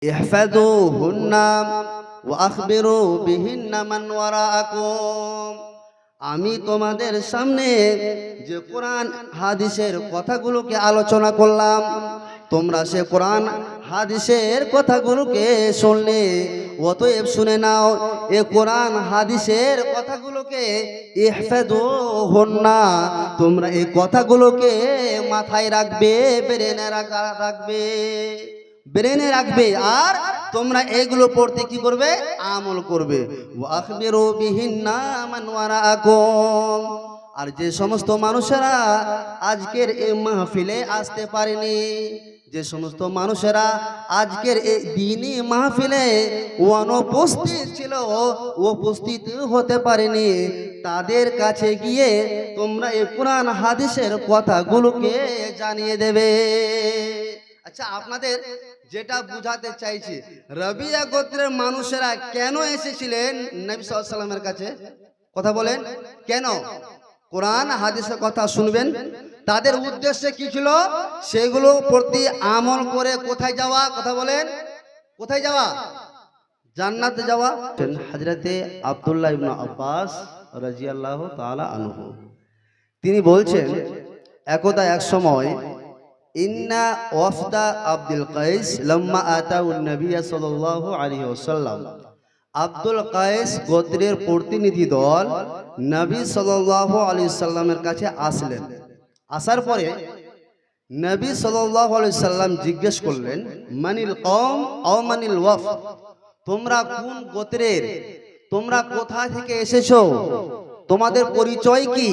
ইহফাযুহুন্না ওয়া আখবিরু বিহিন্না মান ওয়ারাআকুম। আমি তোমাদের সামনে যে কোরআন হাদিসের কথাগুলোকে আলোচনা করলাম, তোমরা সে কোরআন হাদিসের কথাগুলোকে শুনলে, অতএব শুনে নাও এ কোরআন হাদিসের কথাগুলোকে ইহফাযুহুন্না, তোমরা এই কথাগুলোকে মাথায় রাখবে, ব্রেনে রাখবে আর তোমরা এগুলো পড়তে কি করবে? আমল করবে। ওয়া আখবিরু বিহিন্না মান ওয়ারাআকুম। আর যে সমস্ত মানুষেরা আজকের এই মাহফিলে আসতে পারেনি, যে সমস্ত মানুষেরা আজকের এই দ্বীনি মাহফিলে অনুপস্থিত ছিল, উপস্থিত হতে পারেনি, তাদের কাছে গিয়ে তোমরা এই কোরআন হাদিসের কথাগুলোকে জানিয়ে দেবে। আচ্ছা, আপনাদের যেটা বুঝাতে চাইছি, রবিয়া গোত্রের মানুষেরা কেন এসেছিলেন নবী সাল্লাল্লাহু আলাইহি ওয়াসাল্লামের কাছে? কথা বলেন, কেন? কোরআন হাদিসের কথা শুনবেন, তাদের উদ্দেশ্য কি ছিল? সেগুলো প্রতি আমল করে কোথায় যাওয়া? কথা বলেন, কোথায় যাওয়া? জান্নাতে যাওয়া। হযরতে আব্দুল্লাহ ইবনে আব্বাস রাদিয়াল্লাহু তাআলা আনহু তিনি বলছেন, একদা এক সময় ইন্না ওয়াফদা আব্দুল কাইস লাম্মা আতাউন নবী সাল্লাল্লাহু আলাইহি ওয়াসাল্লাম, আব্দুল কাইস গোত্রের প্রতিনিধি দল নবী সাল্লাল্লাহু আলাইহি সাল্লামের কাছে আসলেন। আসার পরে নবী সাল্লাল্লাহু আলাইহি সাল্লাম জিজ্ঞেস করলেন, মানিল কওম আও মানিল ওয়াফদ, তোমরা কোন গোত্রের, তোমরা কোথা থেকে এসেছো, তোমাদের পরিচয় কি?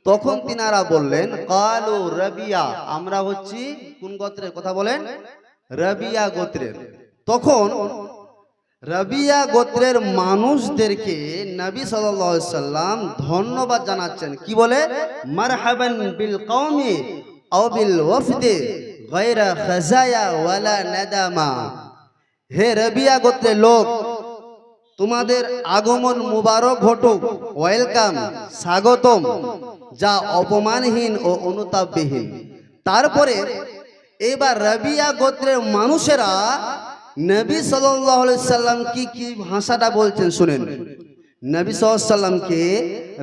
তখন তিনারা বললেন, কালু রবিয়া, আমরা হচ্ছি কোন গোত্রের? কথা বলেন, রবিয়া গোত্রের। তখন রবিয়া গোত্রের মানুষদেরকে নবী সাল্লাল্লাহু আলাইহি সাল্লাম ধন্যবাদ জানাচ্ছেন। কি বলে? মারহাবান বিল কওমি আও বিল ওয়াফদি গায়রা খাজায়া ওয়ালা নাদামা। হে রবিয়া গোত্রের লোক, তোমাদের আগমন মুবারক ঘটুক, ওয়েলকাম, স্বাগতম, যা অপমানহীন ও অনুতাপবিহীন। তারপরে এবার রবিয়া গোত্রের মানুষেরা নবী সাল্লাল্লাহু আলাইহি সাল্লাম কি ভাষাটা বলছেন শুনেন। নবী সাল্লাল্লাহু আলাইহি সাল্লামকে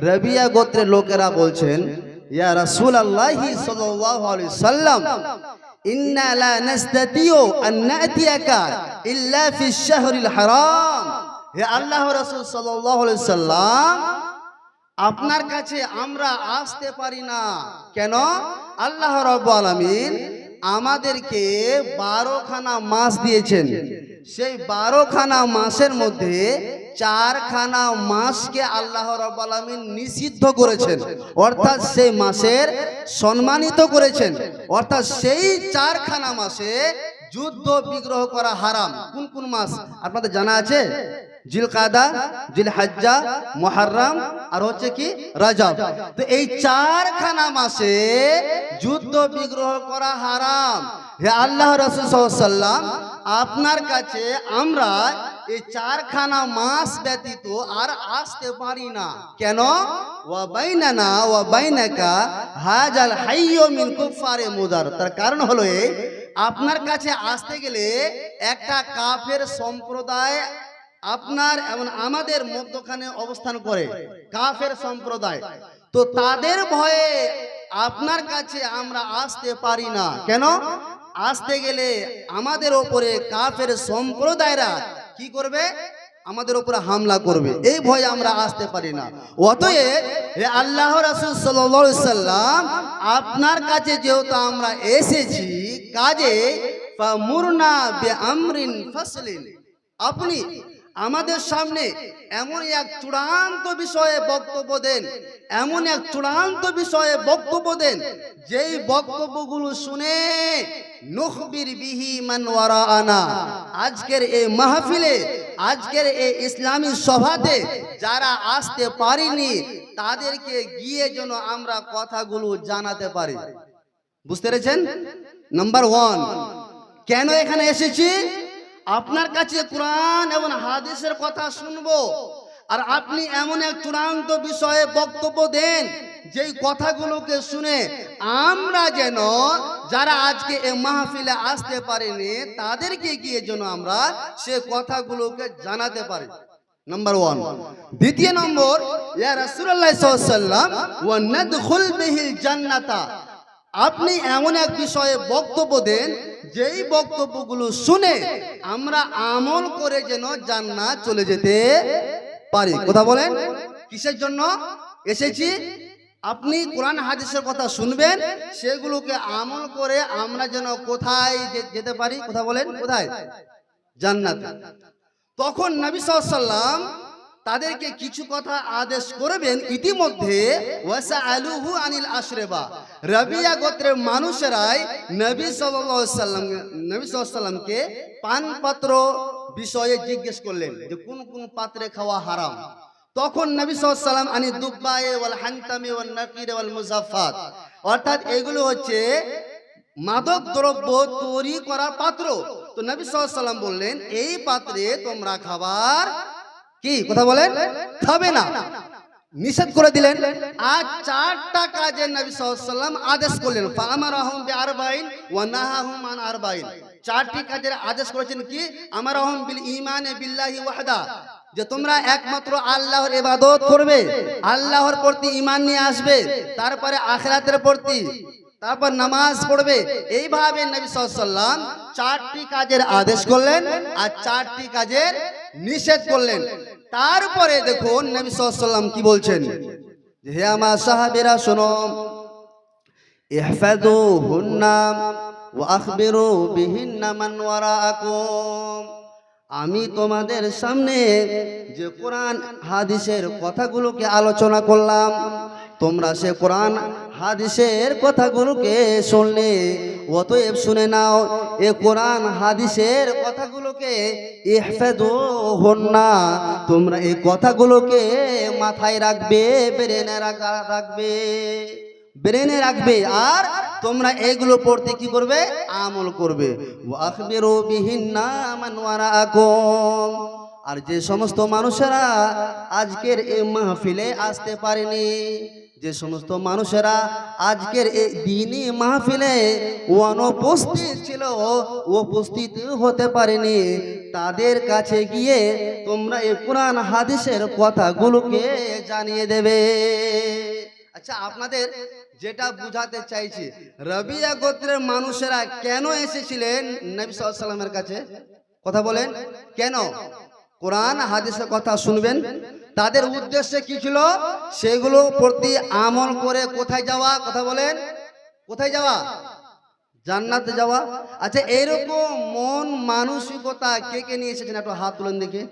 রবিয়া গোত্রের লোকেরা বলছেন, ইয়া রাসূলুল্লাহি সাল্লাল্লাহু আলাইহি সাল্লাম, ইন্না লা নাস্তাতিউ আন নাতিয়াকা ইল্লা ফি শাহরিল হারাম। হে আল্লাহর রাসূল সাল্লাল্লাহু আলাইহি সাল্লাম, আপনার কাছে আমরা আসতে পারি না। কেন? আল্লাহ রাব্বুল আলামিন আমাদেরকে 12খানা মাস দিয়েছেন। সেই 12খানা মাসের মধ্যে 4খানা মাসকে আল্লাহ রাব্বুল আলামিন নিষিদ্ধ করেছেন, অর্থাৎ সেই মাসের সম্মানিত করেছেন। অর্থাৎ সেই 4খানা মাসে যুদ্ধ বিগ্রহ করা হারাম। কোন কোন মাস আপনাদের জানা আছে? জিলকাদা, জিলহজ্জা, মুহররম আর হচ্ছে কি রজব। তো এই 4খানা মাসে যুদ্ধ বিগ্রহ করা হারাম। হে আল্লাহ রাসূল সাল্লাল্লাহু আলাইহি ওয়াসাল্লাম, আপনার কাছে আমরা এই 4খানা মাস ব্যতীত আর আসতে পারি না। কেন? ওয়া বাইনানা ওয়া বাইনাকা হাজাল হাইয়্যু মিন কুফারে মুদার। তার কারণ হলো এই, আপনার কাছে আসতে গেলে একটা কাফের সম্প্রদায় আপনার এবং আমাদের মধ্যখানে অবস্থান করে, কাফের সম্প্রদায়। তো তাদের ভয়ে আপনার কাছে আমরা আসতে পারি না। কেন? আসতে গেলে আমাদের ওপরে কাফের সম্প্রদায়রা কি করবে? আমাদের উপরে হামলা করবে, এই ভয়ে আমরা আসতে পারি না। অতএব হে আল্লাহর রাসূল সাল্লাল্লাহু আলাইহি সাল্লাম, আপনার কাছে যেহেতু আমরা এসেছি, কাজে ফামুরনা বিআমরিন ফাসলিন, আপনি আমাদের সামনে এমন এক চূড়ান্ত বিষয়ে বক্তব্য দেন, এমন এক চূড়ান্ত বিষয়ে বক্তব্য দেন, যেই বক্তব্যগুলো শুনে নুখবির বিহি মান ওয়ারাআনা, আজকের এই মাহফিলে, আজকের এই ইসলামী সভাতে যারা আসতে পারিনি তাদেরকে গিয়ে যেন আমরা কথাগুলো জানাতে পারি। বুঝতে পেরেছেন? নাম্বার 1, কেন এখানে এসেছি? আপনার কাছে কোরআন এবং হাদিসের কথা শুনবো, আর আপনি এমন এক চূড়ান্ত বিষয়ে বক্তব্য দেন যেই কথাগুলোকে শুনে আমরা যেন যারা আজকে এই মাহফিলে আসতে পারেনি তাদেরকে গিয়ে যেন আমরা সে কথাগুলোকে জানাতে পারি। নাম্বার 1। দ্বিতীয় নম্বর, ইয়া রাসূলুল্লাহ সাল্লাল্লাহু আলাইহি ওয়াসাল্লাম ওয়া নাদখুল বিহিল জান্নাতা, আপনি এমন এক বিষয়ে বক্তব্য দেন যেই বক্তব্যগুলো শুনে আমরা আমল করে যেন জান্নাত চলে যেতে পারি। কথা বলেন, কিসের জন্য এসেছি? আপনি কোরআন হাদিসের কথা শুনবেন, সেগুলোকে আমল করে আমরা যেন কোথায় যেতে পারি? কথা বলেন, কোথায়? জান্নাতে। তখন নবী সাল্লাল্লাহু আলাইহি ওয়াসাল্লাম তাদেরকে কিছু কথা আদেশ করবেন। ইতিমধ্যে ওয়াসআলুহু আনিল আশরিবা, রাবিয়া গোত্রের মানুষেরাই নবী সাল্লাল্লাহু আলাইহি ওয়াসাল্লামকে পানপাত্র বিষয়ে জিজ্ঞেস করলেন যে কোন কোন পাত্রে খাওয়া হারাম। তখন নবী সাল্লাল্লাহু আলাইহি ওয়াসাল্লাম আনি দুব্বায়ে ওয়াল হানতামি ওয়ান নাকির ওয়াল মুজাফফাত, অর্থাৎ এগুলো হচ্ছে মাদক দ্রব্য তৈরি করার পাত্র। তো নবী সাল্লাল্লাহু আলাইহি ওয়াসাল্লাম বললেন এই পাত্রে তোমরা খাবার কি, কথা বলেন, খাবে না, নিষেধ করে দিলেন। আর 4টা কাজে নবী সাল্লাল্লাহু আলাইহি ওয়াসাল্লাম আদেশ করলেন। ফাআমারাহুম বিআরবাইন ওয়া নাহাহুম আন আরবাইন, 4টি কাজের আদেশ করেছেন কি? আমারাহুম বিল ঈমানে বিল্লাহি ওয়াহদা, যে তোমরা একমাত্র আল্লাহর ইবাদত করবে, আল্লাহর প্রতি ঈমান নিয়ে আসবে, তারপরে আখিরাতের প্রতি, তারপর নামাজ পড়বে। এইভাবে নবী সাল্লাল্লাহু আলাইহি ওয়াসাল্লাম 4টি কাজের আদেশ করলেন আর 4টি কাজের নিষেধ করলেন। তারপরে দেখুন নবী সাল্লাল্লাহু আলাইহি ওয়াসাল্লাম কি বলছেন, হে আমার সাহাবীরা শোনো, ইহফাযুহুন্না ওয়া আখবিরু বিহিন্না মান ওয়ারাআকুম, আমি তোমাদের সামনে যে কোরআন হাদিসের কথাগুলোকে আলোচনা করলাম, তোমরা সে কোরআন হাদিসের কথাগুলোকে শুনলে, অতএব শুনে নাও এ কোরআন হাদিসের কথাগুলোকে ইহফাযুহুন্না, তোমরা এই কথাগুলোকে মাথায় রাখবে, ব্রেনে রাখবে, ব্রেনে রাখবে, আর তোমরা এগুলো পড়তে কি করবে? আমল করবে। ওয়া আখবিরু বিহিন্না মান ওয়ারাআকুম, আর যে সমস্ত মানুষেরা আজকের এই মাহফিলে আসতে পারেনি, যে সমস্ত মানুষেরা আজকের এই দ্বীনি মাহফিলে অনুপস্থিত ছিল, উপস্থিত হতে পারেনি, তাদের কাছে গিয়ে তোমরা এই কোরআন হাদিসের কথাগুলোকে জানিয়ে দেবে। আচ্ছা, আপনাদের যেটা বুঝাতে চাইছি, রাবিয়া গোত্রের মানুষেরা কেন এসেছিলেন নবী সাল্লাল্লাহু আলাইহি ওয়াসাল্লামের কাছে? কথা বলেন, কেন? কোরআন হাদিসের কথা শুনবেন, তাদের উদ্দেশ্য কি ছিল? সেগুলো প্রতি আমল করে কোথায় যাওয়া? কথা বলেন, কোথায় যাওয়া? জান্নাতে যাওয়া। আচ্ছা, এরকম মন মানসিকতা কে কে নিয়ে এসেছেন? একটু হাত তুলেন দেখি।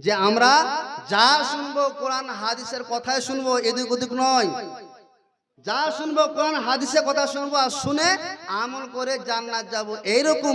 যে আমরা যা শুনবো কোরআন হাদিসের কথাই শুনবো, এদিক ওদিক নয়। যা শুনবো কোরআন হাদিসের কথা শুনবো, আর শুনে আমল করে জান্নাত যাব, এইরকম